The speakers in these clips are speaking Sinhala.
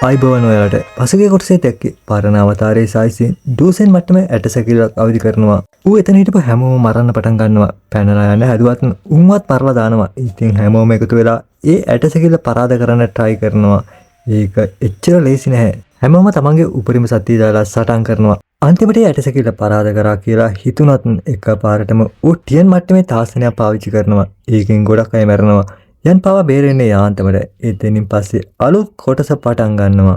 අයිබෝවන් ඔයාලට පසුගිය කොටසේ දැක්කේ පරණ අවතාරයේ සයිසින් ඩූසෙන් මට්ටමේ ඇටසැකිල්ලක් අවදි කරනවා. ඌ එතන හිටපු හැමෝම මරන්න පටන් ගන්නවා. පැනලා යන්න හැදුවත් උන්වත් මරලා දානවා. ඉතින් හැමෝම එකතු වෙලා ඒ ඇටසැකිල්ල පරාද කරන්න try කරනවා. ඒක එච්චර ලේසි නැහැ. හැමෝම තමන්ගේ උපරිම සතිය දාලා සටන් කරනවා. අන්තිමට ඇටසැකිල්ල පරාද කරා කියලා හිතුණත් එකපාරටම ඌ ටියන් මට්ටමේ තාක්ෂණයක් පාවිච්චි කරනවා. ඒකෙන් ගොඩක් අය මැරෙනවා. යන් පව බේරෙන්නේ යාන්තමට. එතනින් පස්සේ අලුත් කොටස පටන් ගන්නවා.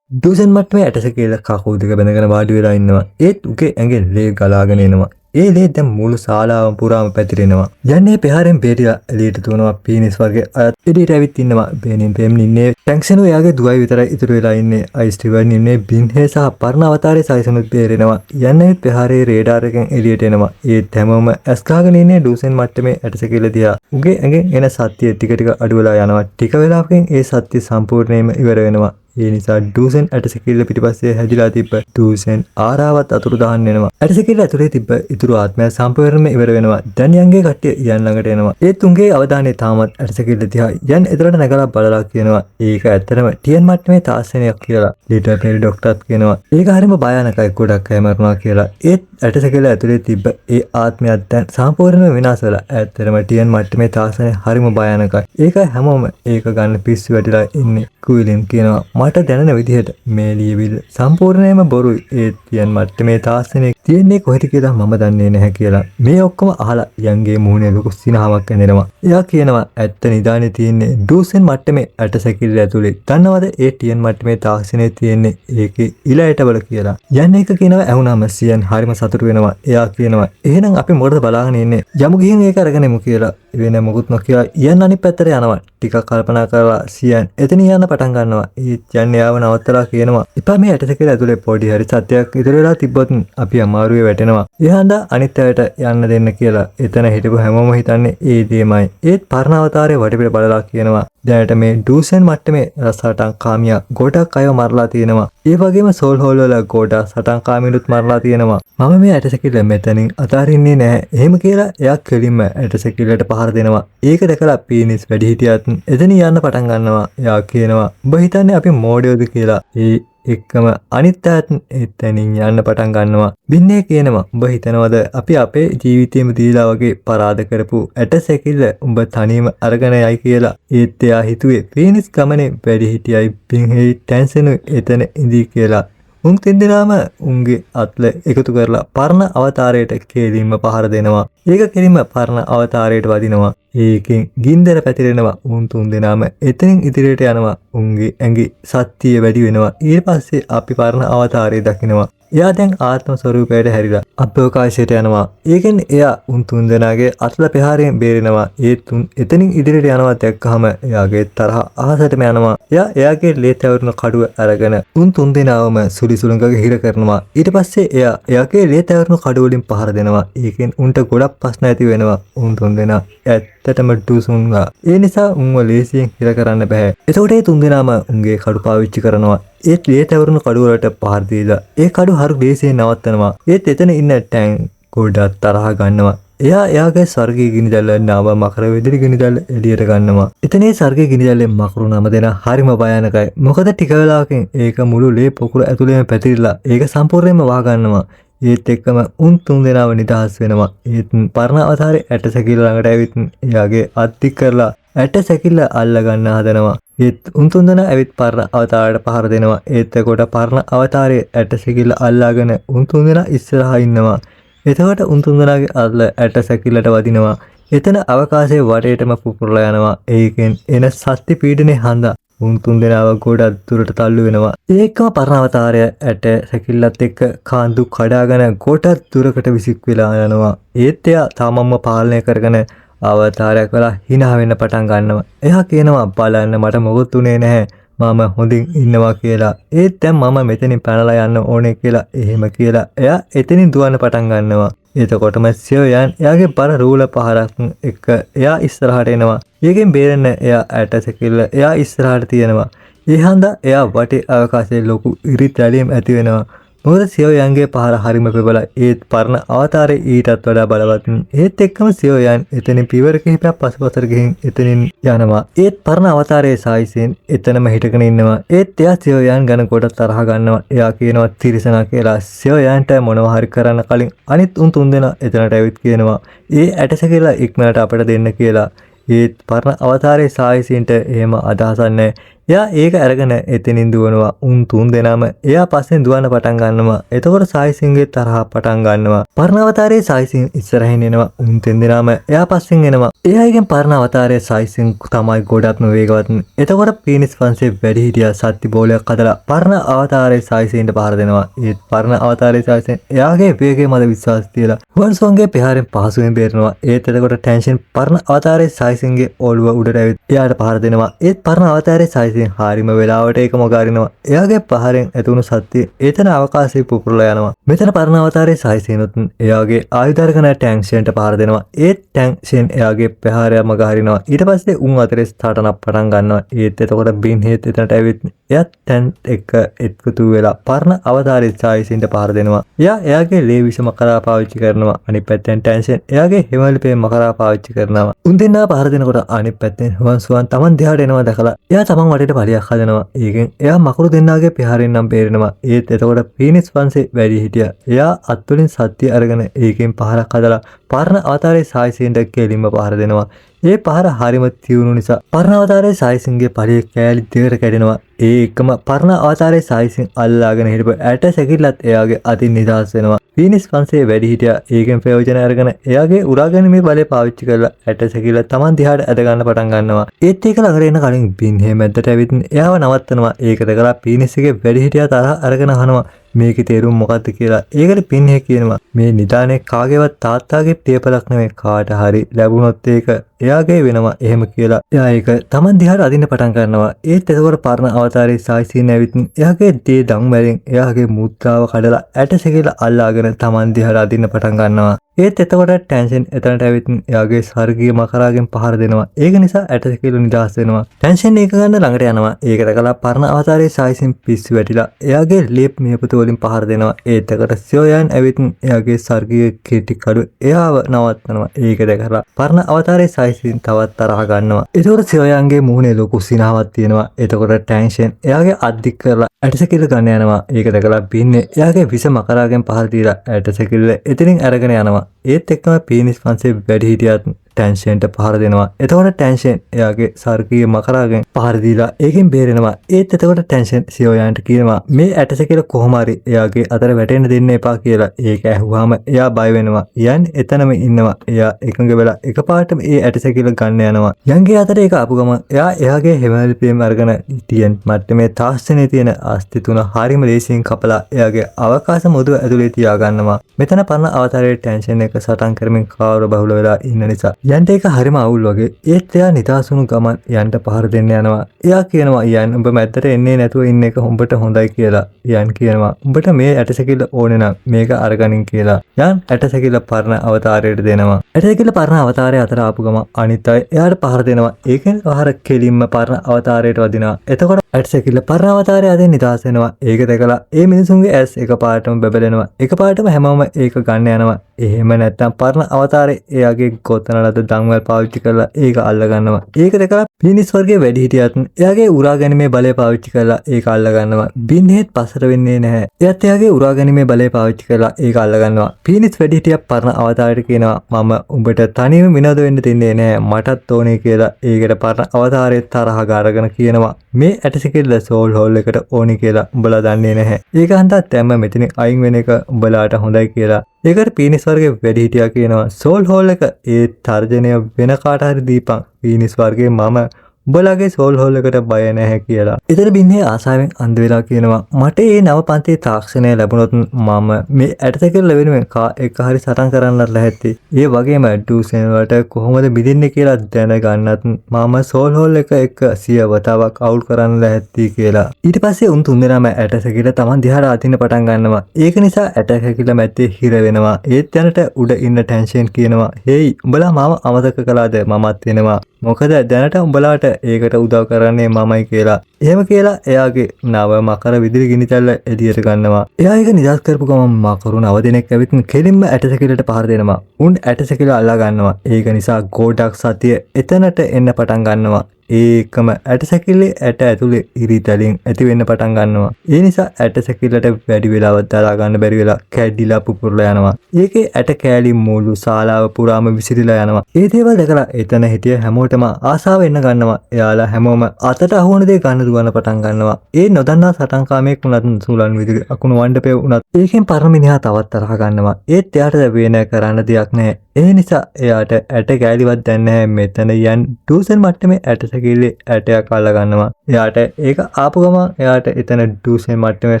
ඩූසන් මට්ටමේ ඇටසැකිල්ල කකුල් දෙක බැඳගෙන වාඩි වෙලා ඉන්නවා. ඒත් උගේ ඇඟෙන් ලේ ගලාගෙන එනවා. ඒ ලේ දැන් මුළු ශාලාවම පුරාම පැතිරෙනවා. යන්නේ පෙහාරෙන් බේරිලා එළියට දුවනවා. පීනිස් වර්ගේ අයත් එළියට ඇවිත් ඉන්නවා. බේනින් පෙම්න් ඉන්නේ ටැන්ක්සන් එයාගේ දුවයි විතරයි ඉතුරු වෙලා ඉන්නේ. අයිස් ටිවන් ඉන්නේ බින්හේ සහ පරණ අවතාරයේ සයිසනුත් බේරෙනවා. යන්නේ පෙහාරේ රේඩාර් එකෙන් එළියට එනවා. ඒත් හැමෝම ඇස් ගහගෙන ඉන්නේ ඩූසන් මට්ටමේ ඇටසැකිල්ල දිහා. උගේ ඇඟෙන් එන සත්‍ය ටික ටික අඩු වෙලා යනවා. ටික වෙලාවකින් ඒ සත්‍ය සම්පූර්ණයෙන්ම ඉවර වෙනවා. ඒ නිසා ඩූසන් ඇටසැකිල්ල පිටිපස්සේ හැදිලා තිබ්බ ඩූසන් ආරාවත් අතුරු දාන්න එනවා. ඇටසැකිල්ල ඇතුලේ තිබ්බ ඉතුරු ආත්මය සම්පූර්ණයෙන්ම ඉවර වෙනවා. දැන් යන්ගේ කට්ටිය යන් ළඟට එනවා. ඒත් උන්ගේ අවධානය තාමත් ඇටසැකිල්ල දිහා යන් එතරට නැගලා බලලා කියනවා. ඒක ඇත්තටම ටියන් මට්ටමේ තාක්ෂණයක් කියලා. ලිටල් පෙරි ඩොක්ටර්ත් කියනවා. ඒක හරිම භයානකයි ගොඩක් අය මරනවා කියලා. ඒත් ඇටසැකිල්ල ඇතුලේ තිබ්බ ඒ ආත්මයක් දැන් සම්පූර්ණයෙන්ම විනාශ වෙලා. ඇත්තටම ටියන් මට්ටමේ තාක්ෂණය හරිම භයානකයි. ඒකයි හැමෝම ඒක ගන්න පිස්සු වැටිලා ඉන්නේ. කුයිලින් කියනවා මට දැනෙන විදිහට මේ ලියවිල්ල සම්පූර්ණයෙන්ම බොරුයි. ඒ ටියන් මට්ටමේ තාක්ෂණය තියෙන්නේ කොහෙද කියලා මම දන්නේ නැහැ කියලා. මේ ඔක්කොම අහලා යන්ගේ මුහුණේ ලොකු සිනහවක් ඇඳෙනවා. එයා කියනවා ඇත්ත නිදානේ තියෙන්නේ ඩූසන් මට්ටමේ ඇටසැකිල්ල ඇතුලේ. දන්නවද ඒ ටියන් මට්ටමේ තාක්ෂණය තියෙන්නේ ඒකේ ඉලයටවල කියලා. යන්න එක කියනවා ඇහුණාම සියන් හරිම සතුටු වෙනවා. එයා කියනවා එහෙනම් අපි මොකටද බලාගෙන ඉන්නේ? යමු ගිහින් ඒක අරගෙනමු කියලා. වෙන මොකුත් නොකිය යන්න අනිත් පැත්තට යනවා. ටිකක් කල්පනා කරලා සියන් එතන යන්න පටන් ගන්නවා. ඒත් යන්නේ ආව නවත්තලා කියනවා ඉතින් මේ ඇටසැකිල්ල ඇතුලේ පොඩි හරි සත්‍යයක් ඉතුරු වෙලා තිබ්බොත් අපි අමාරුවේ වැටෙනවා. එහාඳ අනිත් අයට යන්න දෙන්න කියලා. එතන හිටපු හැමෝම හිතන්නේ ඒ දෙයමයි. ඒත් පරණ අවතාරයේ වටපිට බලලා කියනවා දැනට මේ ඩූසන් මට්ටමේ සටන් කාමියා ගොඩක් අයව මරලා තියෙනවා. ඒ වගේම සෝල් හෝල් වල ගොඩක් සටන් කාමිනුත් මරලා තියෙනවා. මම මේ ඇටසැකිල්ල මෙතනින් අතාරින්නේ නැහැ. එහෙම කියලා එයා කෙලින්ම ඇටසැකිල්ලට පහර දෙනවා. ඒක දැකලා පීනිස් වැඩි හිටියත් එතන යන්න පටන් ගන්නවා. එයා කියනවා උඹ හිතන්නේ අපි මෝඩයෝද කියලා. ඒ එක්කම අනිත් අයත් එතනින් යන්න පටන් ගන්නවා. බින්නේ කියනවා උඹ හිතනවද අපි අපේ ජීවිතේම දීලා වගේ පරාද කරපු ඇටසැකිල්ල උඹ තනියම අරගෙන යයි කියලා. ඒත් එයා හිතුවේ පීනිස් ගමනේ වැඩි හිටියයි බින්හේ ටැන්සන් එතන ඉඳී කියලා. උන් තින්දෙනාම උන්ගේ අත්ල එකතු කරලා පරණ අවතාරයට කෙලින්ම පහර දෙනවා. ඒක කෙලින්ම පරණ අවතාරයට වදිනවා. ඒකෙන් ගින්දර පැතිරෙනවා. උන් තුන්දෙනාම එතනින් ඉදිරියට යනවා. උන්ගේ ඇඟි සත්‍යය වැඩි වෙනවා. ඊට පස්සේ අපි පරණ අවතාරය දකිනවා. එයා දැන් ආත්ම ස්වරූපයට හැරිලා අභ්‍යවකාශයට යනවා. ඒකෙන් එයා උන් තුන්දෙනාගේ අත්ල පෙහාරයෙන් බේරෙනවා. ඒ තුන් එතනින් ඉදිරියට යනවා දැක්කහම එයාගේ තරහ අහසටම යනවා. එයා එයාගේ ලේ තැවරුණු කඩුව අරගෙන උන් තුන්දෙනාවම සුලි සුලංගක හිර කරනවා. ඊට පස්සේ එයා එයාගේ ලේ තැවරුණු කඩුව වලින් පහර දෙනවා. ඒකෙන් උන්ට ගොඩක් ප්‍රශ්න ඇති වෙනවා. උන් තුන්දෙනා ඇත්තටම ඩූසුන්ලා. ඒ නිසා උන්ව ලේසියෙන් හිර කරන්න බෑ. එතකොට ඒ තුන්දෙනාම උන්ගේ කඩු පාවිච්චි කරනවා. ඒත් ලේ තැවරුණු කඩුව වලට පහර දීලා ඒ කඩු හරු ලේසියෙන් නවත්තනවා. ඒත් එතන ඉන්න ටැන් ගොඩක් තරහ ගන්නවා. එයාගේ ස්වර්ගයේ ගිනිදැල්ල නාව මකර වෙදිරි ගිනිදැල්ල එළියට ගන්නවා. එතනේ ස්වර්ගයේ ගිනිදැල්ලේ මකරු නම දෙන හරිම භයානකයි. මොකද ටික වෙලාවකින් ඒක මුළු ලේ පොකුර ඇතුළේම පැතිරිලා ඒක සම්පූර්ණයෙන්ම වහ ගන්නවා. ඒත් එක්කම උන් තුන්දෙනාව නිදහස් වෙනවා. ඒත් පරණ අවතාරයේ ඇටසැකිල්ල ළඟට ඇවිත් එයාගේ අත්ති කරලා ඇටසැකිල්ල අල්ල ගන්න හදනවා. ඒත් උන් තුන්දෙනා ඇවිත් පරණ අවතාරයට පහර දෙනවා. ඒත් එතකොට පරණ අවතාරයේ ඇටසැකිල්ල අල්ලාගෙන උන් තුන්දෙනා ඉස්සරහා ඉන්නවා. එතකොට උන් තුන්දෙනාගේ අල්ල ඇටසැකිල්ලට වදිනවා. එතන අවකාශයේ වටේටම පුපුරලා යනවා. ඒකෙන් එන සත්‍ය පීඩනේ හන්දා උන් තුන්දෙනාව ගොඩක් දුරට තල්ලු වෙනවා. ඒකම පරණ අවතාරය ඇටසැකිල්ලත් එක්ක කාන්දු කඩාගෙන ගොඩක් දුරකට විසික් වෙලා යනවා. ඒත් එයා තාමම පාලනය කරගෙන අවතාරයක් වෙලා hina වෙන්න පටන් ගන්නවා. එයා කියනවා බලන්න මට මොකුත් උනේ නැහැ. මම හොඳින් ඉන්නවා කියලා. ඒත් දැන් මම මෙතනින් පැනලා යන්න ඕනේ කියලා එහෙම කියලා එයා එතනින් දුවන්න පටන් ගන්නවා. එතකොටම සියයන් එයාගේ බර රූල පහරක් එක්ක එයා ඉස්සරහට එනවා. ඒකෙන් බේරෙන්න එයා ඇටසැකිල්ල එයා ඉස්සරහට තියෙනවා. ඒ හන්දා එයා වටේ අවකාශයේ ලොකු ඉරිත් රැළියක් ඇති වෙනවා. මොකද සියෝයන්ගේ පහර හරිම පෙබලා ඒත් පරණ අවතාරේ ඊටත් වඩා බලවත්. ඒත් එක්කම සියෝයන් එතනින් පියවර කිහිපයක් පසුපසට ගිහින් එතනින් යනවා. ඒත් පරණ අවතාරයේ සායිසෙන් එතනම හිටගෙන ඉන්නවා. ඒත් එයා සියෝයන් ගැන කොට තරහ ගන්නවා. එයා කියනවා තිරිසනා කියලා. සියෝයන්ට මොනවා හරි කරන්න කලින් අනිත් උන් තුන්දෙනා එතනට ඇවිත් කියනවා ඒ ඇටසැකිල්ල ඉක්මනට අපිට දෙන්න කියලා. ඒත් පරණ අවතාරයේ සායිසින්ට එහෙම අදහසක් නැහැ. එයා ඒක අරගෙන එතනින් දුවනවා. උන් තුන් දෙනාම එයා පස්සෙන් දුවන්න පටන් ගන්නවා. එතකොට සායිසින්ගේ තරහ පටන් ගන්නවා. පරණ අවතාරයේ සායිසින් ඉස්සරහින් එනවා. උන් තුන් දෙනාම එයා පස්සෙන් එනවා. එයාගෙන් පරණ අවතාරයේ සායිසින් තමයි ගොඩක්ම වේගවත්. එතකොට පීනිස් වංශයේ වැඩිහිටියා සත්ති බෝලයක් හදලා පරණ අවතාරයේ සායිසින්ට පහර දෙනවා. ඒත් පරණ අවතාරයේ සායිසින් එයාගේ වේගය මත විශ්වාස තියලා වන්සෝන්ගේ පහරෙන් පහසුවෙන් බේරනවා. ඒත් එතකොට ටෙන්ෂන් පරණ අවතාරයේ සායිසින්ගේ ඔළුව උඩට ඇවිත් එයාට පහර දෙනවා. ඒත් පරණ අවතාරයේ සායිසින් හරිම වෙලාවට ඒක මොගාරිනවා. එයාගේ පහරෙන් ඇතුණු සත්‍ය එතන අවකාශයේ පුපුරලා යනවා. මෙතන පරණ අවතාරයේ සායිසිනුත් එයාගේ ආයුධ අරගෙන ටැන්ක්ෂන්ට පහර දෙනවා. ඒත් ටැන්ක්ෂන් එයාගේ පහරය මගහරිනවා. ඊට පස්සේ උන් අතරේ ස්ථාටනක් පටන් ගන්නවා. ඒත් එතකොට බින්හෙත් එතනට ඇවිත් එයාත් ටැන්ක් එක එකතු වෙලා පරණ අවතාරයේ සායිසින්ට පහර දෙනවා. එයාගේ ලේ විෂ මකරා පාවිච්චි කරනවා. අනිත් පැත්තෙන් ටැන්ක්ෂන් එයාගේ හිමවල පේ මකරා පාවිච්චි කරනවා. උන් දෙන්නා පහර දෙනකොට අනිත් පැත්තෙන් හුවන්සුවන් Taman දිහාට එනවා දැකලා එයා Taman වටේට පලියක් හදනවා. ඒකෙන් එයා මකුරු දෙන්නාගේ පහරෙන් නම් බේරෙනවා. ඒත් එතකොට පීනිස් වංශේ වැඩි හිටියා. එයා අත්වලින් සත්‍ය අරගෙන ඒකෙන් පහරක් හදලා පරණ අවතාරයේ සායිසින්ට කෙලින්ම පහර දෙනවා. ඒ පහර හරිම තියුණු නිසා පරණ අවතාරයේ සායිසින්ගේ පරිය කෑලි දෙකට කැඩෙනවා. ඒ එකම පරණ අවතාරයේ සායිසින් අල්ලාගෙන හිටපු ඇට සැකිල්ලත් එයාගේ අතින් නිදහස් වෙනවා. පීනිස් වංශයේ වැඩි හිටියා ඒකෙන් ප්‍රයෝජන අරගෙන එයාගේ උරාගැනීමේ බලය පාවිච්චි කරලා ඇට සැකිල්ල Taman දිහාට ඇද ගන්න පටන් ගන්නවා. ඒත් ඒක ළඟට එන කලින් බින්හේ මැද්දට ඇවිත් එයාව නවත්තනවා. ඒක දැකලා පීනිස්ගේ වැඩි හිටියා තරහ අරගෙන අහනවා මේකේ තේරුම මොකක්ද කියලා. ඒකට පින්හේ කියනවා මේ නිදානේ කාගේවත් තාත්තාගේ පියපලක් නෙමෙයි කාට හරි ලැබුණොත් ඒක එයාගේ වෙනවා එහෙම කියලා. එයා ඒක Taman දිහාට අදින්න පටන් ගන්නවා. ඒත් එතකොට පරණ අවතාරයේ සායිසින් ඇවිත් එයාගේ දේ දන් වලින් එයාගේ මුත්‍රාව කඩලා ඇටසැකිල්ල අල්ලාගෙන Taman දිහාට අදින්න පටන් ගන්නවා. ඒත් එතකොට ටෙන්ෂන් එතනට ඇවිත් එයාගේ ස්වර්ගීය මකරාගෙන් පහර දෙනවා. ඒක නිසා ඇටසැකිල්ල නිදහස් වෙනවා. ටෙන්ෂන් ඒක ගන්න ළඟට යනවා. ඒක දැකලා පරණ අවතාරයේ සායිසින් පිස්සු වැටිලා එයාගේ ලේප් මියපුතු වලින් පහර දෙනවා. ඒත් එතකොට සියෝයන් ඇවිත් එයාගේ ස්වර්ගීය කීටි කඩු එයාව නවත්තනවා. ඒක දැකලා පරණ අවතාරයේ සායිසින් තවත් තරහ ගන්නවා. එතකොට සියෝයන්ගේ මුහුණේ ලොකු සිනහවක් තියෙනවා. එතකොට ටෙන්ෂන් එයාගේ අද්දික් කරලා ඇටසැකිල්ල ගන්න යනවා. ඒක දැකලා බින්නේ එයාගේ විස මකරාගෙන් පහර දීලා ඇටසැකිල්ල එතනින් අරගෙන යනවා. ඒත් එක්කම පීනිස් වංශයේ වැඩි හිටියත් ටෙන්ෂන්ට පහර දෙනවා. එතකොට ටෙන්ෂන් එයාගේ ස්වර්ගීය මකරාගෙන් පහර දීලා ඒකෙන් බේරෙනවා. ඒත් එතකොට ටෙන්ෂන් සියෝයන්ට කියනවා මේ ඇටසැකිල්ල කොහොම හරි එයාගේ අතර වැටෙන්න දෙන්න එපා කියලා. ඒක ඇහුවාම එයා බය වෙනවා. යන් එතනම ඉන්නවා. එයා එකඟ වෙලා එකපාරටම ඒ ඇටසැකිල්ල ගන්න යනවා. යන්ගේ අතට ඒක ආපු ගමන් එයා එයාගේ හෙමලිපියම අරගෙන තියෙන මට්ටමේ තාක්ෂණයේ තියෙන අස්ති තුන හරිම ලේසියෙන් කපලා එයාගේ අවකාශ මොදුව ඇතුලේ තියා ගන්නවා. මෙතන පරණ අවතාරයේ ටෙන්ෂන් එක සටන් කරමින් කාර්ය බහුල වෙලා ඉන්න නිසා යන්ට ඒක හරිම අවුල් වගේ. ඒත් එයා නිදාසුණු ගමන් යන්ට පහර දෙන්න යනවා. එයා කියනවා යන් උඹ මැද්දට එන්නේ නැතුව ඉන්න එක උඹට හොඳයි කියලා. යන් කියනවා උඹට මේ ඇටසැකිල්ල ඕනේ නම් මේක අරගනින් කියලා. යන් ඇටසැකිල්ල පරණ අවතාරයට දෙනවා. ඇටසැකිල්ල පරණ අවතාරය අතර ආපු ගමන් අනිත් අය එයාට පහර දෙනවා. ඒකෙන් පහර කෙලින්ම පරණ අවතාරයට වදිනවා. එතකොට ඇටසැකිල්ල පරණ අවතාරය අතරින් නිදාස් වෙනවා. ඒක දැකලා ඒ මිනිසුන්ගේ ඇස් එකපාරටම බබලෙනවා. එකපාරටම හැමෝම ඒක ගන්න යනවා. එහෙම නැත්තම් පරණ අවතාරේ එයාගේ ගොතනලද දන්වල් පාවිච්චි කරලා ඒක අල්ල ගන්නවා. ඒක දැකලා පීනිස් වර්ගයේ වැඩි හිටියත් එයාගේ උරා ගැනීමේ බලය පාවිච්චි කරලා ඒක අල්ල ගන්නවා. බින්හෙත් පස්සට වෙන්නේ නැහැ. එයාත් එයාගේ උරා ගැනීමේ බලය පාවිච්චි කරලා ඒක අල්ල ගන්නවා. පීනිස් වැඩි හිටියා පරණ අවතාරයට කියනවා මම උඹට තනියම විනෝද වෙන්න දෙන්නේ නැහැ. මටත් ඕනේ කියලා. ඒකට පරණ අවතාරයේ තරහ ගාරගෙන කියනවා මේ ඇටසැකිල්ල සෝල් හෝල් එකට ඕනේ කියලා උඹලා දන්නේ නැහැ. ඒක හන්දා තැම්ම මෙතනින් අයින් වෙන එක උඹලාට හොඳයි කියලා. ඒකට පීනිස් වර්ගයේ වැඩි හිටියා කියනවා සෝල් හෝල් එක ඒ තර්ජනය වෙන කාට හරි දීපන්. පීනිස් වර්ගයේ මම උඹලාගේ සෝල් හෝල් එකට බය නැහැ කියලා. ඊතර බින්නේ ආසාවෙන් අන්ධ වෙලා කියනවා මට මේ නව පන්තියේ තාක්ෂණය ලැබුණොත් මම මේ ඇටසැකිල්ල වෙනුවෙන් කා එක හරි සටන් කරන්නත් ලැහැත්ති. ඒ වගේම ඩූසෙන් වලට කොහොමද මිදින්නේ කියලා දැනගන්නත් මම සෝල් හෝල් එක එක්ක 100 වතාවක් අවුල් කරන්න ලැහැත්ති කියලා. ඊට පස්සේ උන් තුන්දෙනාම ඇටසැකිල්ල Taman දිහාට අදින්න පටන් ගන්නවා. ඒක නිසා ඇටසැකිල්ල මැද්දේ හිර වෙනවා. ඒත් යනට උඩ ඉන්න ටෙන්ෂන් කියනවා හේයි උඹලා මාව අමතක කළාද? මමත් වෙනවා. මොකද දැනට උඹලාට ඒකට උදව් කරන්නේ මමයි කියලා. එහෙම කියලා එයාගේ නව මකර විදුලි ගිනිතැල්ල එළියට ගන්නවා. එයා ඒක නිදහස් කරපු ගමන් මකරු 9 දෙනෙක් ඇවිත් කෙලින්ම ඇටසැකිල්ලට පහර දෙනවා. උන් ඇටසැකිල්ල අල්ලා ගන්නවා. ඒක නිසා ගෝඩක් සතිය එතනට එන්න පටන් ගන්නවා. ඒකම ඇටසැකිල්ලේ ඇට ඇතුලේ ඉරිතැලින් ඇති වෙන්න පටන් ගන්නවා. ඒ නිසා ඇටසැකිල්ලට වැඩි වෙලාවක් දරා ගන්න බැරි වෙලා කැඩිලා පුපුරලා යනවා. ඒකේ ඇට කෑලි මුළු ශාලාව පුරාම විසිරීලා යනවා. ඒ දේවල් දැකලා එතන හිටිය හැමෝටම ආසාව එන්න ගන්නවා. එයාලා හැමෝම අතට අහුවන දේ ගන්න දුවන පටන් ගන්නවා. ඒ නොදන්නා සටන්කාමයෙක් වුණත් සූලන් විදුලි අකුණු වණ්ඩපේ වුණත් ඒකෙන් පරණ මිනිහා තවත් තරහ ගන්නවා. ඒත් එයාට වෙන කරන්න දෙයක් නැහැ. ඒ නිසා එයාට ඇට කෑලිවත් දැන් නැහැ. මෙතන යන් ඩූසන් මට්ටමේ ඇටසැකිල්ලේ ඇටයක් අල්ලා ගන්නවා. එයාට ඒක ආපු ගමන් එයාට එතන ඩූසන් මට්ටමේ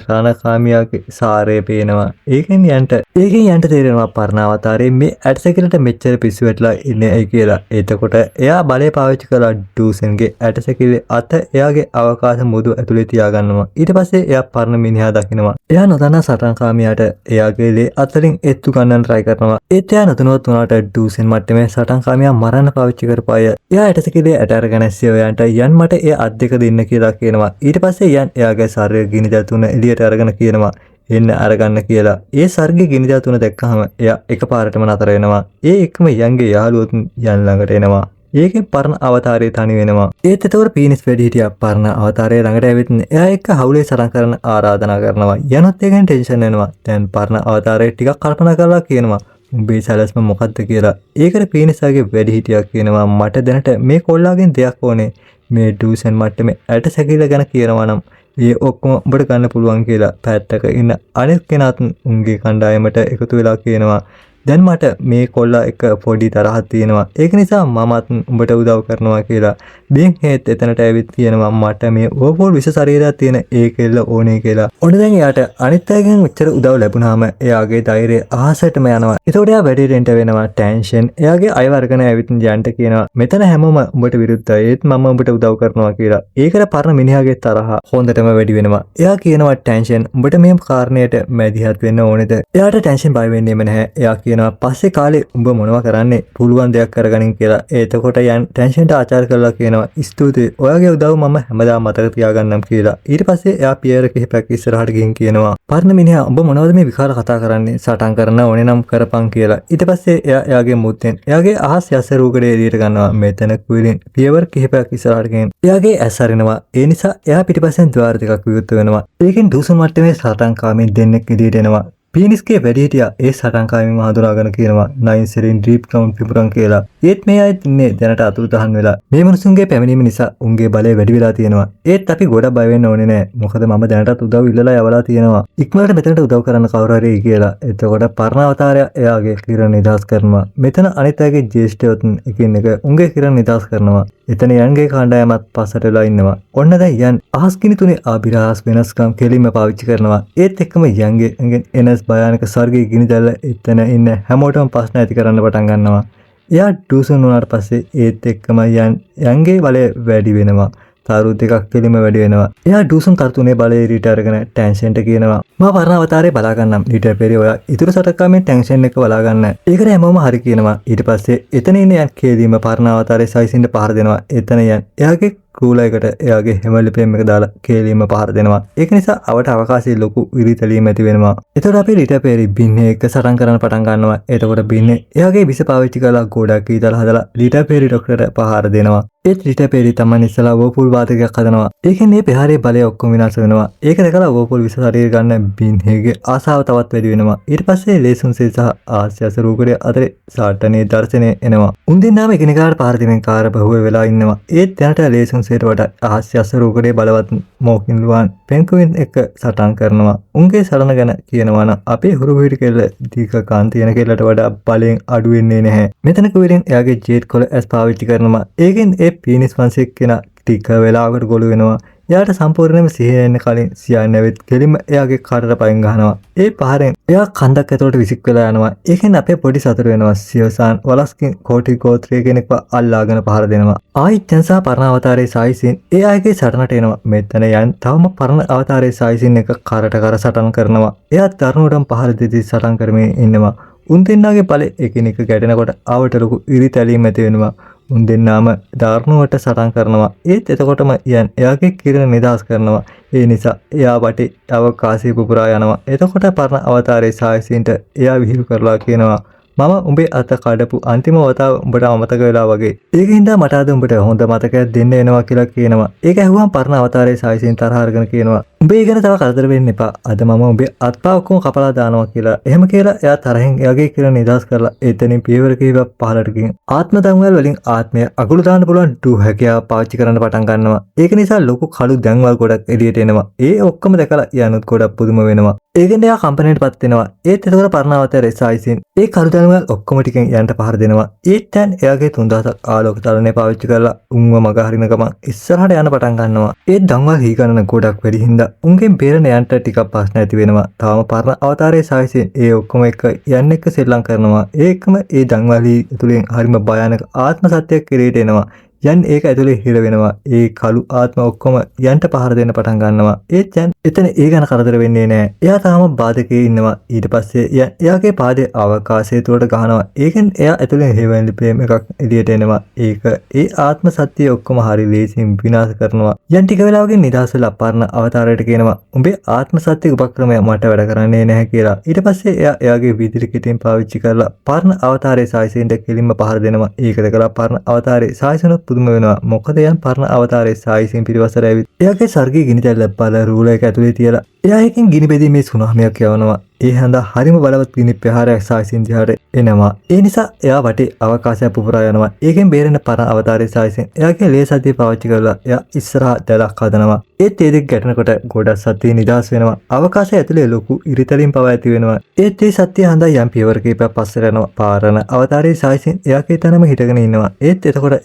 රාණකාමියාගේ සාරය පේනවා. ඒකෙන් යන්ට තේරෙනවා පරණ අවතාරයේ මේ ඇටසැකිල්ලට මෙච්චර පිස්සු වැටලා ඉන්නේ ඇයි කියලා. එතකොට එයා බලය පාවිච්චි කරලා ඩූසන්ගේ ඇටසැකිල්ලේ අත එයාගේ අවකාශ මුදු ඇතුලේ තියාගන්නවා. ඊට පස්සේ එයා පරණ මිනිහා දකිනවා. එයා නොදන්නා සටන්කාමියාට එයාගේ ලේ අතරින් එත්තු ගන්නන්න try කරනවා. ඒත් එයා නොදැනුවත් වුණාට ඩූසන් මට්ටමේ සටන්කාමියා මරන්න පාවිච්චි කරපු අය. එයා ඇටසැකිල්ලේ ඇට අරගෙන සියවයන්ට යන් මට ඒ අත් දෙක දෙන්න කියලා කියනවා. ඊට පස්සේ යන් එයාගේ ශරීර ගිනිදැල් තුන එළියට අරගෙන කියනවා එන්න අරගන්න කියලා. ඒ සර්ගේ ගිනිදැල් තුන දැක්කහම එයා එකපාරටම නතර වෙනවා. ඒ එක්කම යන්ගේ යාළුවොත් යන් ළඟට එනවා. ඒකෙන් පරණ අවතාරය තනි වෙනවා. ඒත් එතකොට පීනිස් වැඩි හිටියා පරණ අවතාරය ළඟට ඇවිත් එයා එක්ක හවුලේ සටන් කරන්න ආරාධනා කරනවා. යනොත් ඒකෙන් ටෙන්ෂන් වෙනවා. දැන් පරණ අවතාරය ටිකක් කල්පනා කරලා කියනවා උඹේ සැලැස්ම මොකක්ද කියලා. ඒකට පීනිසාගේ වැඩි හිටියා කියනවා මට දැනට මේ කොල්ලාගෙන් දෙයක් ඕනේ. මේ ඩූසන් මට්ටමේ ඇටසැකිල්ල ගැන කියනවා නම් ඒ ඔක්කොම උඹට ගන්න පුළුවන් කියලා. පැත්තක ඉන්න අනිත් කෙනාත් උන්ගේ කණ්ඩායමට එකතු වෙලා කියනවා දැන් මට මේ කොල්ලා එක පොඩි තරහක් තියෙනවා. ඒක නිසා මමත් උඹට උදව් කරනවා කියලා. බෙන් හේත් එතනට ඇවිත් කියනවා මට මේ ඕපෝල් විස ශරීරයක් තියෙන ඒ කෙල්ල ඕනේ කියලා. ඔන්න දැන් එයාට අනිත් අයගෙන් මෙච්චර උදව් ලැබුණාම එයාගේ ධෛර්යය අහසටම යනවා. ඒතකොට එයා වැඩේට වෙනවා ටෙන්ෂන්. එයාගේ අය වර්ගන ඇවිත් යන්ට කියනවා මෙතන හැමෝම උඹට විරුද්ධයි. ඒත් මම උඹට උදව් කරනවා කියලා. ඒකට පරණ මිනිහාගේ තරහ හොඳටම වැඩි වෙනවා. එයා කියනවා ටෙන්ෂන් උඹට මේ කාරණයට මැදිහත් වෙන්න ඕනේද? එයාට ටෙන්ෂන් බය වෙන්නේම නැහැ. එයා පස්සේ කාලේ උඹ මොනවා කරන්නේ පුළුවන් දෙයක් කරගනින් කියලා. එතකොට යන් ටෙන්ෂන්ට ආචාර කරලා කියනවා ස්තුතියි ඔයාගේ උදව් මම හැමදාම මතක තියාගන්නම් කියලා. ඊට පස්සේ එයා පියර කිහිපයක් ඉස්සරහට ගිහින් කියනවා පරණ මිනිහා උඹ මොනවද මේ විකාර කතා කරන්නේ? සටන් කරන්න ඕනේ නම් කරපන් කියලා. ඊට පස්සේ එයා එයාගේ මුත්තෙන් එයාගේ අහස් යස රූකඩේ එළියට ගන්නවා. මෙතන කුයිලින් පියවර කිහිපයක් ඉස්සරහට ගෙන් එයාගේ ඇස් අරිනවා. ඒ නිසා එයා පිටිපස්සෙන් ద్వාර දෙකක් විවෘත වෙනවා. ඒකෙන් ඩූසන් මට්ටමේ සටන්කාමීන් දෙන්නෙක් එළියට එනවා. පීනිස්ගේ වැඩි හිටියා ඒ සටන්කාමීන්ව හඳුනාගෙන කියනවා 9 සෙරින් ඩීප් කවුන්ට් පිපුරන් කියලා. ඒත් මේ අයත් ඉන්නේ දැනට අතුරුදහන් වෙලා. මේ මිනිසුන්ගේ පැමිණීම නිසා උන්ගේ බලය වැඩි වෙලා තියෙනවා. ඒත් අපි ගොඩක් බය වෙන්න ඕනේ නෑ. මොකද මම දැනටත් උදව් ඉල්ලලා යවලා තියෙනවා. ඉක්මනට මෙතනට උදව් කරන්න කවුරු හරි කියලා. එතකොට පරණ අවතාරය එයාගේ කිරණ නිදහස් කරනවා. මෙතන අනිත් අයගේ ජේෂ්ඨයොත් එකින් එක උන්ගේ කිරණ නිදහස් කරනවා. එතන යන්ගේ කණ්ඩායමත් පස්සට වෙලා ඉන්නවා. ඔන්න දැන් යන් අහස් කිනි තුනේ ආභිරහස් වෙනස්කම් කෙලින්ම පාවිච්චි කරනවා. ඒත් එක්කම යන්ගේ එනස් භයානක සර්ගයේ ගිනිදැල්ල එතන ඉන්න හැමෝටම ප්‍රශ්න ඇති කරන්න පටන් ගන්නවා. එයා ඩූසන් වුණාට පස්සේ ඒත් එක්කම යන්ගේ බලය වැඩි වෙනවා. තරු දෙකක් කෙලින්ම වැඩි වෙනවා. එයා ඩූසන් තරුතුනේ බලය ඊට අරගෙන ටෙන්ෂන්ට කියනවා මම පරණ අවතාරේ බලා ගන්නම්. ඊට පෙරේ ඔයා ඉතුරු සටන්කාමෙන් ටෙන්ෂන් එක බලා ගන්න. ඒකට හැමෝම හරි කියනවා. ඊට පස්සේ එතන ඉන්න යන් කේදීම පරණ අවතාරේ සයිසින්ට පහර දෙනවා. එතන යන් එයාගේ කූලයකට එයාගේ හැමලි පෙම් එක දාලා කේලීම පහර දෙනවා. ඒක නිසා අවට අවකාශයේ ලොකු විරිතැලීම් ඇති වෙනවා. එතකොට අපි ඊට පෙරේ බින්නේ එක සටන් කරන්න පටන් ගන්නවා. එතකොට බින්නේ එයාගේ විස පාවිච්චි කරලා ගොඩක් ඊතල හදලා ඊට පෙරේ ડોක්ටර්ට පහර දෙනවා. ඒත් ඊට පෙරේ තමයි ඉස්සලා වෝපූල් වාදකයක් හදනවා. ඒකෙන් මේ පහරේ බලය ඔක්කොම විනාශ වෙනවා. ඒක දැකලා වෝපූල් විස ශරීර ගන්න බින්නේගේ ආසාව තවත් වැඩි වෙනවා. ඊට පස්සේ ලේසුන්සේ සහ ආස්‍යස රූකඩේ අතරේ සාටනේ දර්ශනය එනවා. උන් දෙන්නාම එකිනෙකාට පහර දෙමින් කාර්යබහුව වෙලා ඉන්නවා. ඒත් දැනට ලේසුන්සේට වඩා ආස්‍යස රූකඩේ බලවත් මෝකින්ලුවන් පෙන්කුවින් එක සටන් කරනවා. උන්ගේ සරණ ගැන කියනවා නම් අපේ හුරුවිරි කෙල්ල දීර්ඝකාන්ත යන කෙල්ලට වඩා බලෙන් අඩු වෙන්නේ නැහැ. මෙතන කුවිරින් එයාගේ ජෙට් කොළ ඇස් පාවිච්චි කරනවා. ඒකෙන් ඒ පීනිස් වංශික කෙනා ටික වෙලාවකට ගොළු වෙනවා. එයාට සම්පූර්ණයෙන්ම සිහිය එන්න කලින් සියන් නැවෙත් කෙලින්ම එයාගේ කාටට පයින් ගහනවා. ඒ පහරෙන් එයා කන්දක් ඇතුළට විසික් වෙලා යනවා. ඒකෙන් අපේ පොඩි සතුට වෙනවා. සියසාන් වලස්කින් කෝටි ගෝත්‍රයේ කෙනෙක්ව අල්ලාගෙන පහර දෙනවා. ආයිත් චන්සා පරණ අවතාරයේ සායිසින් ඒ අයගේ සටනට එනවා. මෙතන යන් තවම පරණ අවතාරයේ සායිසින් එක කරට කර සටන් කරනවා. එයා දරුණුවටම පහර දෙදී සටන් කරමින් ඉන්නවා. උන් දෙන්නාගේ බලය එකිනෙක ගැටෙනකොට ආවට ලොකු ඉරිතැලීම් ඇති වෙනවා. උන් දෙන්නාම ධර්මවට සටන් කරනවා. ඒත් එතකොටම යන් එයාගේ කිරණ නිදහස් කරනවා. ඒ නිසා එයා වටේ අවකාශය පුපුරා යනවා. එතකොට පරණ අවතාරයේ සායසින්ට එයා විහිළු කරලා කියනවා මම උඹේ අත කඩපු අන්තිම වතාව උඹට අමතක වෙලා වගේ. ඒකින්ද මට අද උඹට හොඳ මතකයක් දෙන්න එනවා කියලා කියනවා. ඒක ඇහුවම පරණ අවතාරයේ සායසින් තරහ අරගෙන කියනවා උඹේ ගැන තව කරදර වෙන්න එපා. අද මම උඹේ අත්පා ඔක්කොම කපලා දානවා කියලා. එහෙම කියලා එයා තරහෙන් එයාගේ කිරණ නිදහස් කරලා එතනින් පියවර කීපයක් පහලට ගිහින් ආත්ම දන්වැල් වලින් ආත්මය අගුළු දාන්න පුළුවන් ඩු හැකියාව පාවිච්චි කරන්න පටන් ගන්නවා. ඒක නිසා ලොකු කළු දැන්වල් ගොඩක් එළියට එනවා. ඒ ඔක්කොම දැකලා යනුත් ගොඩක් පුදුම වෙනවා. ඒකෙන් එයා කම්පැනිටපත් වෙනවා. ඒත් එතකොට පරණ අවතාරයේ සායසින් ඒ කළු දැන්වල් ඔක්කොම ටිකෙන් යන්ට පහර දෙනවා. ඒත් දැන් එයාගේ 3000ක් ආලෝක තරණය පාවිච්චි කරලා උන්ව මග හරින ගමන් ඉස්සරහට යන්න පටන් ගන්නවා. ඒ දන්වල් හීගණන ගොඩක් වැඩි හින්දා උන්ගෙන් බේරෙන යන්ට ටිකක් ප්‍රශ්න ඇති වෙනවා. තාම පරණ අවතාරයේ සායසින් ඒ ඔක්කොම එක යන්න එක්ක සෙල්ලම් කරනවා. ඒකම ඒ දන්වල් තුලින් හරිම භයානක ආත්ම සත්‍යයක් කෙරේට එනවා. යන් ඒක ඇතුලේ හිර වෙනවා. ඒ කළු ආත්ම ඔක්කොම යන්ට පහර දෙන්න පටන් ගන්නවා. ඒත් යන් එතන ඒ ගැන කරදර වෙන්නේ නැහැ. එයා තාම බාධකයේ ඉන්නවා. ඊට පස්සේ එයාගේ පාදයේ අවකාශය තුලට ගහනවා. ඒකෙන් එයා ඇතුලේ හේවන්ලි ප්‍රේම එකක් එළියට එනවා. ඒක ඒ ආත්ම සත්‍යය ඔක්කොම හරි ලේසියෙන් විනාශ කරනවා. යන් ටික වෙලාවකින් නිදහස් වෙලා පරණ අවතාරයට කියනවා උඹේ ආත්ම සත්‍ය උපක්‍රමය මට වැඩ කරන්නේ නැහැ කියලා. ඊට පස්සේ එයා එයාගේ විදුලි කිටින් පාවිච්චි කරලා පරණ අවතාරයේ සායසින්ට කෙලින්ම පහර දෙනවා. ඒක දැකලා පරණ අවතාරයේ සායසිනුත් පුදුම වෙනවා. මොකද යන් පරණ අවතාරයේ සායසින් පිටිපස්සට ඇවිත් එයාගේ සර්ගී ගිනි තැල්ල බල රූල එක ඇතුලේ තියලා එයා එකෙන් ගිනි බෙදීමේ සුනාමියක් යවනවා. ඒ හන්දා හරිම බලවත් ගිනි ප්‍රහාරයක් සායසින් දිහාට එනවා. ඒ නිසා එයා වටේ අවකාශය පුපුරා යනවා. ඒකෙන් බේරෙන්න පරණ අවතාරයේ සායසින් එයාගේ ලේ සතිය පාවිච්චි කරලා එයා ඉස්සරහා දැලක් හදනවා. ඒත් ඒ දෙක ගැටෙනකොට ගොඩක් සත්‍ය නිදහස් වෙනවා. අවකාශය ඇතුලේ ලොකු ඉරිතලින් පව ඇති වෙනවා. ඒත් ඒ සත්‍ය හන්දා යම් පියවර කීපයක් පස්සට යනවා. පරණ අවතාරයේ සායසින් එයාගේ තැනම හිටගෙන ඉන්නවා. ඒත් එතකොට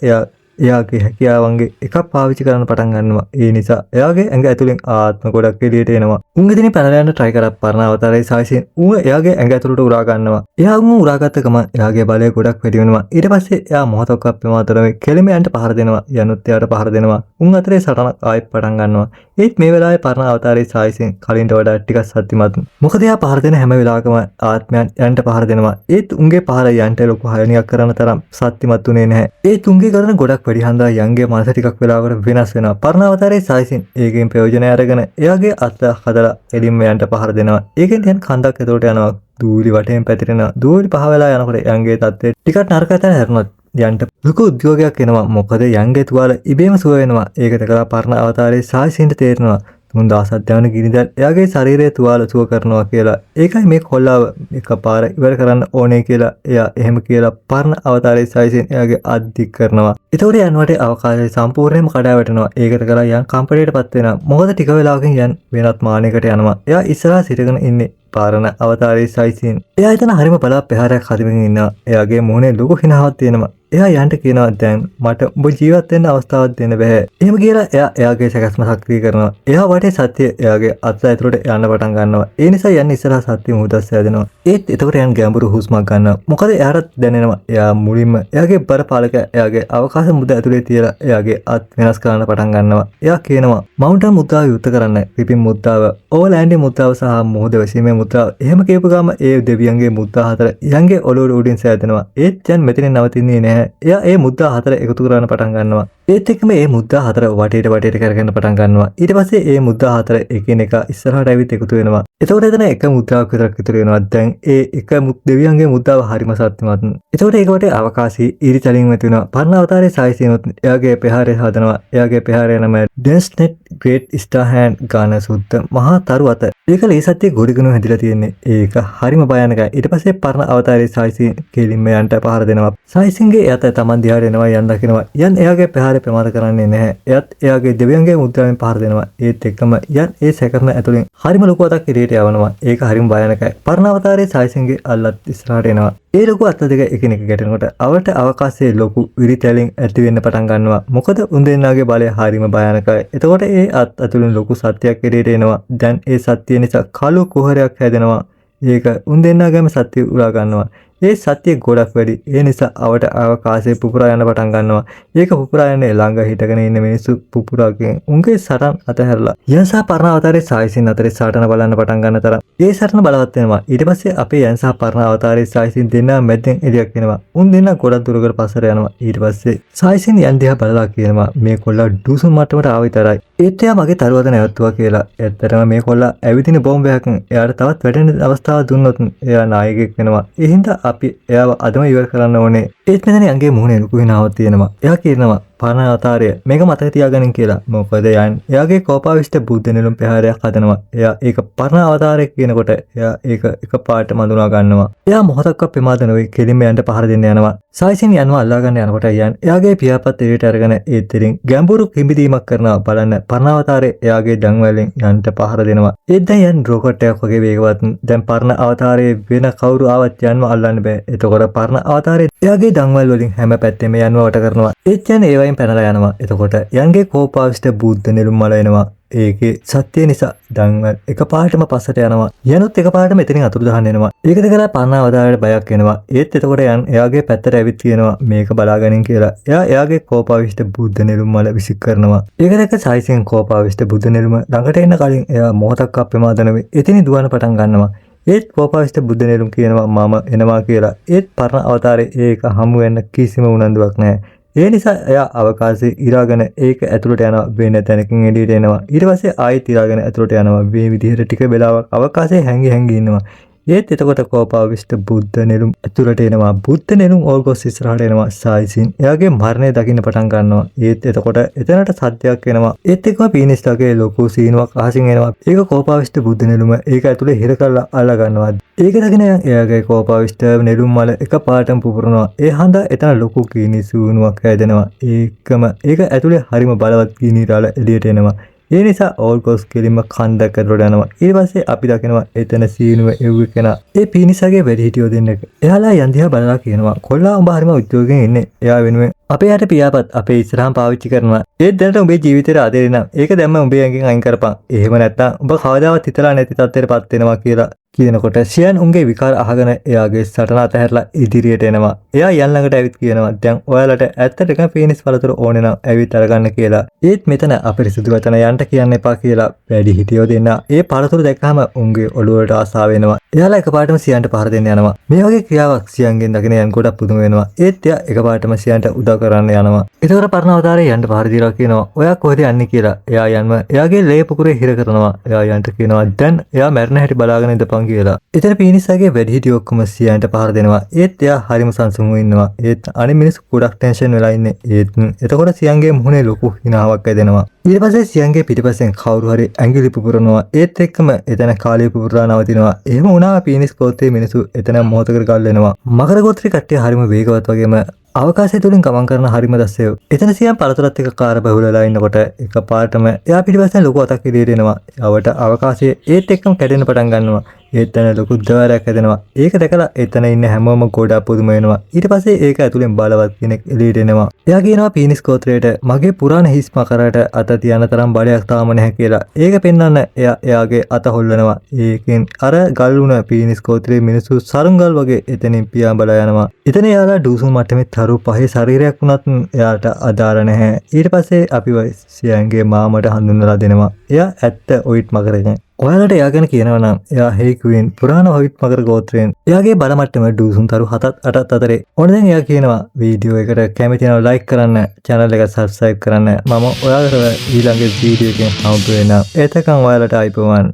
එයාගේ හැකියාවන්ගේ එකක් පාවිච්චි කරන්න පටන් ගන්නවා. ඒ නිසා එයාගේ ඇඟ ඇතුලෙන් ආත්ම ගොඩක් එළියට එනවා. උන් එදින පැනලා යන්න try කරා පරණ අවතාරයේ සායසින් ඌ එයාගේ ඇඟ ඇතුලට උරා ගන්නවා. එයා ඌ උරාගත්ත ගමන් එයාගේ බලය ගොඩක් වැඩි වෙනවා. ඊට පස්සේ එයා මොහොතක් අප්‍රමාදව කෙලිම යන්න පහර දෙනවා. යනුත් එයාට පහර දෙනවා. උන් අතරේ සටනක් ආයෙත් පටන් ගන්නවා. ඒත් මේ වෙලාවේ පරණ අවතාරයේ සායසින් කලින්ට වඩා ටිකක් සත්‍යමත්. මොකද එයා පහර දෙන හැම වෙලාවකම ආත්මයන් යන්න පහර දෙනවා. ඒත් උන්ගේ පහර යන්ට ලොකු හානියක් කරන තරම් සත්‍යමත් උනේ නැහැ. ඒත් උන්ගේ කරන ගොඩක් වැඩි හන්දා යන්ගේ මනස ටිකක් වෙලාවකට වෙනස් වෙනවා. පරණ අවතාරයේ සායසින් ඒකෙන් ප්‍රයෝජනය අරගෙන එයාගේ අත හදලා එළින්ම යන්ට පහර දෙනවා. ඒකෙන් දැන් කන්දක් ඇතුලට යනවා. දූලි වටේන් පැතිරෙනවා. දූලි පහ වෙලා යනකොට යන්ගේ තත්ත්වය ටිකක් නරක තැන හැරුණා. යන්ට ලොකු උද්‍යෝගයක් එනවා. මොකද යන්ගේ තුවාල ඉබේම සුව වෙනවා. ඒක දැකලා පරණ අවතාරයේ සායසින්ට තේරෙනවා 3000ක් යන ගිනිදැල් එයාගේ ශරීරයේ තුවාල සුව කරනවා කියලා. ඒකයි මේ කොල්ලාව එකපාර ඉවර කරන්න ඕනේ කියලා එයා එහෙම කියලා පරණ අවතාරයේ සායසින් එයාගේ අද්දික් කරනවා. ඒතකොට යනකොට අවකාශය සම්පූර්ණයෙන්ම කඩා වැටෙනවා. ඒකට කරලා යන් කම්පැනිටපත් වෙනවා. මොකද ටික වෙලාවකින් යන් වෙනත් මානයකට යනවා. එයා ඉස්සරහා සිටගෙන ඉන්නේ පරණ අවතාරයේ සායසින්. එයා එතන හරිම බලා ප්‍රහාරයක් හදමින් ඉන්නවා. එයාගේ මුහුණේ ලොකු හිනාවක් තියෙනවා. එයා යන්ට කියනවා දැන් මට උඹ ජීවත් වෙන්න අවස්ථාවක් දෙන්න බෑ. එහෙම කියලා එයා එයාගේ සැකස්ම සක්‍රිය කරනවා. එයා වටේ සත්‍ය එයාගේ අත් ඇතුලට යන්න පටන් ගන්නවා. ඒ නිසා යන්න ඉස්සරහා සත්‍ය මුහුදස් හැදෙනවා. ඒත් එතකොට යන් ගැඹුරු හුස්මක් ගන්නවා. මොකද එයාට දැනෙනවා එයා මුලින්ම එයාගේ බරපාලක එයාගේ අවකාශ මුද්ද ඇතුලේ තියලා එයාගේ අත් වෙනස් කරන්න පටන් ගන්නවා. එයා කියනවා මවුන්ටන් මුද්දාව යුද්ධ කරන්න පිපින් මුද්දාව, ඕලෑන්ඩේ මුද්දාව සහ මුහුද වැසීමේ මුද්දාව. එහෙම කියපු ගාම ඒ දෙවියන්ගේ මුද්දා හතර යන්ගේ ඔළුවට උඩින් සෑදෙනවා. ඒත් යන් මෙතනින් නවතින්නේ නැහැ. එයා ඒ මුද්දා හතර එකතු කරන්න පටන් ගන්නවා. ඒත් එක්කම මේ මුද්දා හතර වටේට කරගෙන පටන් ගන්නවා. ඊට පස්සේ මේ මුද්දා හතර එකිනෙක ඉස්සරහට ඇවිත් එකතු වෙනවා. එතකොට එතන එක මුද්දාවක් විතරක් ඉතුරු වෙනවා. දැන් ඒ එක දෙවියන්ගේ මුද්දාව හරිම සත්‍යමත්. එතකොට ඒක වටේ අවකාශී ඉරිතලින් ඇති වෙනවා. පරණ අවතාරයේ සායසිනුත් එයාගේ ප්‍රහාරය හදනවා. එයාගේ ප්‍රහාරය නම ඩෙන්ස්නෙට් ග්‍රේට් ස්ටාර් හෑන්ඩ් ගාන සුද්ධ මහා තරු අත. ඒක ලේසත්‍ය ගොඩිගුණ හැදිලා තියෙන්නේ. ඒක හරිම භයානකයි. ඊට පස්සේ පරණ අවතාරයේ සායසින් කෙලින්ම යන්ට පහර දෙනවා. සායසින්ගේ යත තමන් දිහාට එනවා යන් දකිනවා. යන් එයාගේ ප්‍රහාරය ප්‍රමාද කරන්නේ නැහැ. එයත් එයාගේ දෙවියන්ගේ මුද්‍රාවෙන් පහර දෙනවා. ඒත් එක්කම යන් ඒ සැකරන ඇතුලෙන් හරිම ලොකු අතක් එළියට යවනවා. ඒක හරිම භයානකයි. පරණ අවතාරයේ සායසින්ගේ අල්ලත් ඉස්සරහට එනවා. ඒ ලොකු අත දෙක එකිනෙක ගැටෙනකොට අවට අවකාශයේ ලොකු විරිතැලින් ඇති වෙන්න පටන් ගන්නවා. මොකද උන් දෙන්නාගේ බලය හරිම භයානකයි. එතකොට ඒ අත් ඇතුලෙන් ලොකු සත්‍යයක් එළියට එනවා. දැන් ඒ සත්‍ය නිසා කළු කුහරයක් හැදෙනවා. ඒක උන් දෙන්නාගේම සත්‍ය උරා ගන්නවා. ඒ සත්‍යය ගොඩක් වැඩි. ඒ නිසා අවට අවකාශයේ පුපුරා යන පටන් ගන්නවා. ඒක පුපුරා යන්නේ ළඟ හිටගෙන ඉන්න මිනිස්සු පුපුරාගෙන උන්ගේ සටන් අතහැරලා යන්සා පරණ අවතාරයේ සායිසින් අතරේ සටන බලන්න පටන් ගන්න තරම් ඒ සටන බලවත් වෙනවා. ඊට පස්සේ අපේ යන්සා පරණ අවතාරයේ සායිසින් දෙන්නා මැද්දෙන් එළියක් එනවා. උන් දෙන්නා ගොඩක් දුරකට පස්සට යනවා. ඊට පස්සේ සායිසින් යන් දිහා බලලා කියනවා මේ කොල්ලා ඩූසුන් මට්ටමට ආව විතරයි. ඒත් එයා මගේ තරුවද නැවතුවා කියලා. ඇත්තටම මේ කොල්ලා ඇවිදින බෝම්බයක් එයාට තවත් වැටෙන අවස්ථාවක් දුන්නොත් එයා නායකයෙක් වෙනවා. ඒ හින්දා අපි එයාව අදම ඉවර කරන්න ඕනේ. ඒත් මෙතන යන්ගේ මුහුණේ ලොකු වෙනාවක් තියෙනවා. එයා කියනවා පරණ අවතාරය මේක මතක තියාගන්න කියලා. මොකද යන් එයාගේ කෝපාවිෂ්ඨ බුද්ධ නෙළුම් ප්‍රහාරයක් හදනවා. එයා ඒක පරණ අවතාරය කියනකොට එයා ඒක එකපාරට මඳුනා ගන්නවා. එයා මොහොතක්වත් ප්‍රමාද නොවේ කෙලින්ම යන්ට පහර දෙන්න යනවා. සායිසින් යන්ව අල්ලා ගන්න යනකොට යන් එයාගේ පියාපත් එළියට අරගෙන ඒත් ඉතින් ගැඹුරු කිඹිදීමක් කරනවා. බලන්න පරණ අවතාරය එයාගේ දඟවලින් යන්ට පහර දෙනවා. ඒත් දැන් යන් රොකට් එකක් වගේ වේගවත්. දැන් පරණ අවතාරයේ වෙන කවුරු ආවත් යන්ව අල්ලන්න බෑ. එතකොට පරණ අවතාරය එයාගේ දඟවල් වලින් හැම පැත්තෙම යන්ව වට කරනවා. ඒත් යන් ඒවයින් පැනලා යනවා. එතකොට යන්ගේ කෝපාවිෂ්ඨ බුද්ධ නෙළුම් මල එනවා. ඒකේ සත්‍ය නිසා දඟවල් එකපාරටම පස්සට යනවා. යනොත් එකපාරටම එතනින් අතුරුදහන් වෙනවා. ඒක දැකලා පරණ අවතාරයට බයක් එනවා. ඒත් එතකොට යන් එයාගේ පැත්තට ඇවිත් කියනවා මේක බලාගනින් කියලා. එයාගේ කෝපාවිෂ්ඨ බුද්ධ නෙළුම් මල විසික් කරනවා. ඒක දැක සායිසින් කෝපාවිෂ්ඨ බුද්ධ නෙළුම ළඟට එන්න කලින් එයා මොහොතක් අප්‍රමාද නොවේ එතනින් දුවන පටන් ගන්නවා. ඒත් කෝපාවිෂ්ඨ බුද්ධ නෙළුම් කියනවා මම එනවා කියලා. ඒත් පරණ අවතාරයේ ඒක හමු වෙන්න කිසිම උනන්දුවක් නැහැ. ඒ නිසා එයා අවකාශයේ ඉරාගෙන ඒක ඇතුළට යනවා. වෙන තැනකින් එළියට එනවා. ඊට පස්සේ ආයෙත් ඉරාගෙන ඇතුළට යනවා. මේ විදිහට ටික වෙලාවක් අවකාශයේ හැංගි ඉන්නවා. ඒත් එතකොට කෝපාවිෂ්ඨ බුද්ධ නෙළුම් ඇතුළට එනවා. බුද්ධ නෙළුම් ඕල්ගොස් ඉස්සරහට එනවා. සායිසින් එයාගේ මරණය දකින්න පටන් ගන්නවා. ඒත් එතකොට එතනට සත්‍යයක් එනවා. ඒත් එක්කම පීනිස්ටාගේ ලොකු සීනුවක් අහසින් එනවා. ඒක කෝපාවිෂ්ඨ බුද්ධ නෙළුම ඒක ඇතුළේ හිර කරලා අල්ලා ගන්නවා. ඒක දකින එයාගේ කෝපාවිෂ්ඨ නෙළුම් මල එකපාරටම පුපුරනවා. ඒ හන්දා එතන ලොකු කීනි සූනුවක් හැදෙනවා. ඒකම ඒක ඇතුළේ හරිම බලවත් කීනි රාළ එළියට එනවා. ඒ නිසා ඕල්ගොස් කෙලින්ම කන්දක් ඇතුළට යනවා. ඊට පස්සේ අපි දකිනවා එතන සීනුව එව්වේ කෙනා. ඒ පීනිසගේ වැඩිහිටියෝ දෙන්නෙක්. එයාලා යන් දිහා බලලා කියනවා කොල්ලා උඹ හරිම උද්‍යෝගයෙන් ඉන්නේ. එයා වෙනුවෙන් අපේ යට පියාපත් අපේ ඉස්සරහම පාවිච්චි කරනවා. ඒත් දැනට උඹේ ජීවිතේට ආදරේ නම් ඒක දැම්ම උඹේ ඇඟෙන් අයින් කරපන්. එහෙම නැත්නම් උඹ කවදාවත් හිතලා නැති තත්ත්වයකටපත් වෙනවා කියලා කියනකොට සියන් උන්ගේ විකාර අහගෙන එයාගේ සටන අතහැරලා ඉදිරියට එනවා. එයා යන් ළඟට ඇවිත් කියනවා දැන් ඔයාලට ඇත්තටම පීනිස් පළතුරු ඕනේ නම් ඇවිත් අරගන්න කියලා. ඒත් මෙතන අපිරිසුදු වචන යන්ට කියන්න එපා කියලා වැඩි හිටියෝ දෙන්න. ඒ පළතුරු දැක්කම උන්ගේ ඔළුවට ආසාව වෙනවා. එයාලා එකපාරටම සියන්ට පහර දෙන්න යනවා. මේ වගේ ක්‍රියාවක් සියන්ගෙන් දකින යන් ගොඩක් පුදුම වෙනවා. ඒත් එයා එකපාරටම සියන්ට උදව් කරන්න යනවා. ඒතකොට පරණ අවතාරයේ යන්ට පහර දීලා කියනවා ඔයා කොහෙද යන්නේ කියලා. එයා යන්ව එයාගේ ලේ පුකුරේ හිර කරනවා. එයා යන්ට කියනවා දැන් එයා මැරෙන හැටි බලාගෙන ඉඳපන් කියලා. එතන පීනිසගේ වැඩිහිටියෝ ඔක්කොම සියන්ට පහර දෙනවා. ඒත් එයා හරිම සංසුන්ව ඉන්නවා. ඒත් අනිත් මිනිස්සු ගොඩක් ටෙන්ෂන් වෙලා ඉන්නේ. ඒත් එතකොට සියන්ගේ මුහුණේ ලොකු හිනාවක් ඇදෙනවා. ඊට පස්සේ සියන්ගේ පිටිපස්සෙන් කවුරු හරි ඇඟිලි පුපුරනවා. ඒත් එක්කම එතන කාලය පුපුරලා නවතිනවා. එහෙම වුණා පීනිස් ගෝත්‍රයේ මිනිස්සු එතන මොහොතකට ගල් වෙනවා. මකර ගෝත්‍රයේ කට්ටිය හරිම වේගවත් වගේම අවකාශය තුලින් ගමන් කරන හරිම දස්සයෝ. එතන සියන් පළතුරත් එක්ක කාර බහුලලා ඉන්නකොට එකපාරටම එයා පිටිපස්සෙන් ලොකු අතක් එළියට එනවා. යවට අවකාශයේ ඒත් එක්කම කැඩෙන්න පටන් ගන්නවා. එතන ලොකු ද්වාරයක් හැදෙනවා. ඒක දැකලා එතන ඉන්න හැමෝම ගොඩක් පුදුම වෙනවා. ඊට පස්සේ ඒක ඇතුලෙන් බලවත් කෙනෙක් එළියට එනවා. එයා කියනවා පීනිස් ගෝත්‍රයට මගේ පුරාණ හිස් මකරට අත තියන තරම් බලයක් තාම නැහැ කියලා. ඒක පෙන්වන්න එයා එයාගේ අත හොල්ලනවා. ඒකෙන් අර ගල් වුණ පීනිස් ගෝත්‍රයේ මිනිස්සු සරුංගල් වගේ එතනින් පියාඹලා යනවා. එතන එයාලා ඩූසුන් මට්ටමේ තරු පහේ ශරීරයක් වුණත් එයාට අදාළ නැහැ. ඊට පස්සේ අපි සියන්ගේ මාමට හඳුන්වලා දෙනවා. එයා ඇත්ත ඔයිට් මකරගෙන. ඔයාලට එයා ගැන කියනවා නම් එයා හේකුවෙන් පුරාණ හොයිට් මකර ගෝත්‍රයෙන්. එයාගේ බල මට්ටම ඩූසුන් තරු 7ත් 8ත් අතරේ. ඕන දැන් එයා කියනවා වීඩියෝ එකට කැමති නම් ලයික් කරන්න, channel එක subscribe කරන්න. මම ඔයාලට ඊළඟ වීඩියෝ එකෙන් හම්බ වෙනවා. එතකන් ඔයාලට අයිබෝවන්.